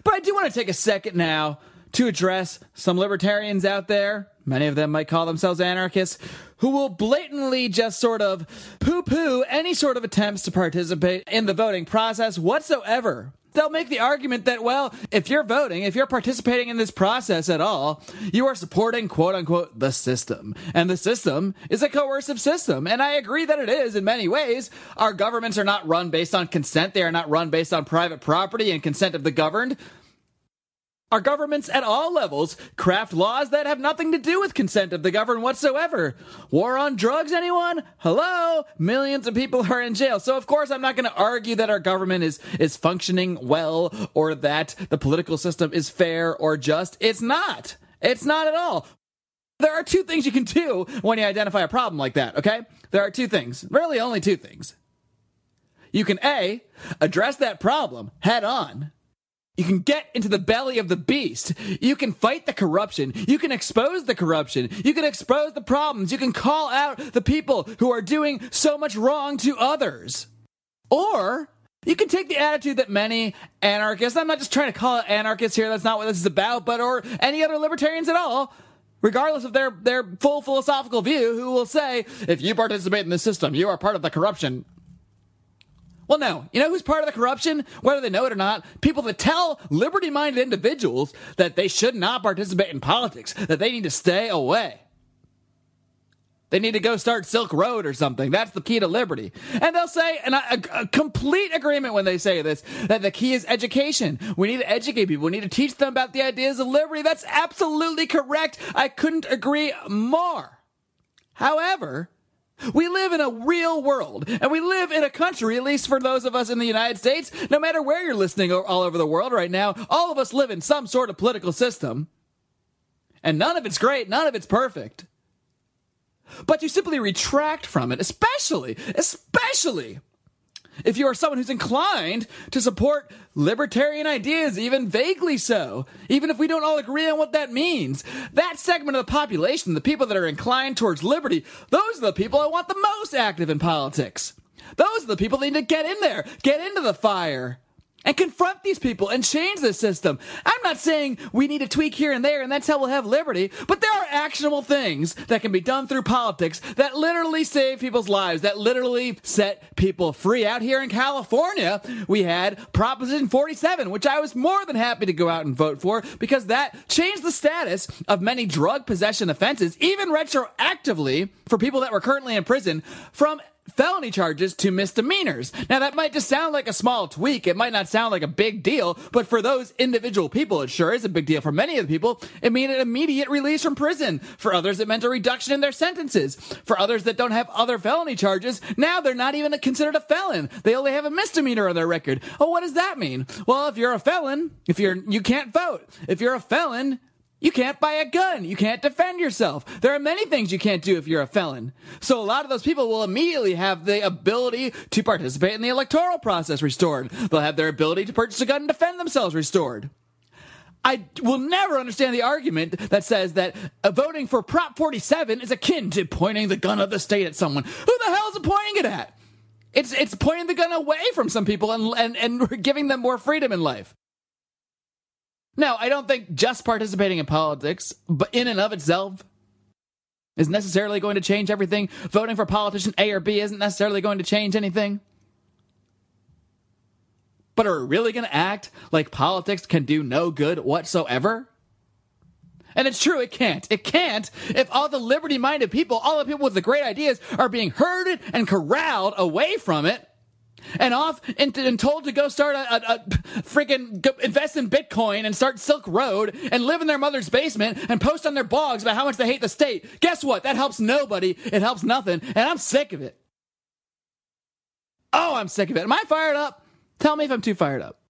But I do want to take a second now to address some libertarians out there, many of them might call themselves anarchists, who will blatantly just sort of poo-poo any sort of attempts to participate in the voting process whatsoever. They'll make the argument that, well, if you're voting, if you're participating in this process at all, you are supporting, quote-unquote, the system. And the system is a coercive system. And I agree that it is in many ways. Our governments are not run based on consent. They are not run based on private property and consent of the governed. Our governments at all levels craft laws that have nothing to do with consent of the governed whatsoever. War on drugs, anyone? Hello? Millions of people are in jail. So, of course, I'm not going to argue that our government is functioning well or that the political system is fair or just. It's not. It's not at all. There are two things you can do when you identify a problem like that, okay? There are two things. Really, only two things. You can, A, address that problem head on. You can get into the belly of the beast. You can fight the corruption. You can expose the corruption. You can expose the problems. You can call out the people who are doing so much wrong to others. Or you can take the attitude that many anarchists, I'm not just trying to call it anarchists here, that's not what this is about, but or any other libertarians at all, regardless of their full philosophical view, who will say, if you participate in the system, you are part of the corruption. Well, no. You know who's part of the corruption? Whether they know it or not, people that tell liberty-minded individuals that they should not participate in politics, that they need to stay away. They need to go start Silk Road or something. That's the key to liberty. And they'll say, and a complete agreement when they say this, that the key is education. We need to educate people. We need to teach them about the ideas of liberty. That's absolutely correct. I couldn't agree more. However, we live in a real world, and we live in a country, at least for those of us in the United States, no matter where you're listening all over the world right now, all of us live in some sort of political system, and none of it's great, none of it's perfect. But you simply retract from it, especially if you are someone who's inclined to support libertarian ideas, even vaguely so, even if we don't all agree on what that means. That segment of the population, the people that are inclined towards liberty, those are the people I want the most active in politics. Those are the people that need to get in there, get into the fire, and confront these people and change the system. I'm not saying we need to tweak here and there and that's how we'll have liberty, but there are actionable things that can be done through politics that literally save people's lives, that literally set people free. Out here in California, we had Proposition 47, which I was more than happy to go out and vote for because that changed the status of many drug possession offenses, even retroactively for people that were currently in prison, from felony charges to misdemeanors. Now, that might just sound like a small tweak. It might not sound like a big deal, but for those individual people, it sure is a big deal. For many of the people, it meant an immediate release from prison. For others, it meant a reduction in their sentences. For others that don't have other felony charges, now they're not even considered a felon. They only have a misdemeanor on their record. Oh, what does that mean? Well, if you're a felon, you can't vote. If you're a felon, you can't buy a gun. You can't defend yourself. There are many things you can't do if you're a felon. So a lot of those people will immediately have the ability to participate in the electoral process restored. They'll have their ability to purchase a gun and defend themselves restored. I will never understand the argument that says that voting for Prop 47 is akin to pointing the gun of the state at someone. Who the hell is it pointing it at? It's pointing the gun away from some people and giving them more freedom in life. Now, I don't think just participating in politics, but in and of itself, is necessarily going to change everything. Voting for politician A or B isn't necessarily going to change anything. But are we really going to act like politics can do no good whatsoever? And it's true, it can't. It can't if all the liberty-minded people, all the people with the great ideas, are being herded and corralled away from it. And off and told to go start a freaking invest in Bitcoin and start Silk Road and live in their mother's basement and post on their blogs about how much they hate the state. Guess what? That helps nobody. It helps nothing. And I'm sick of it. Oh, I'm sick of it. Am I fired up? Tell me if I'm too fired up.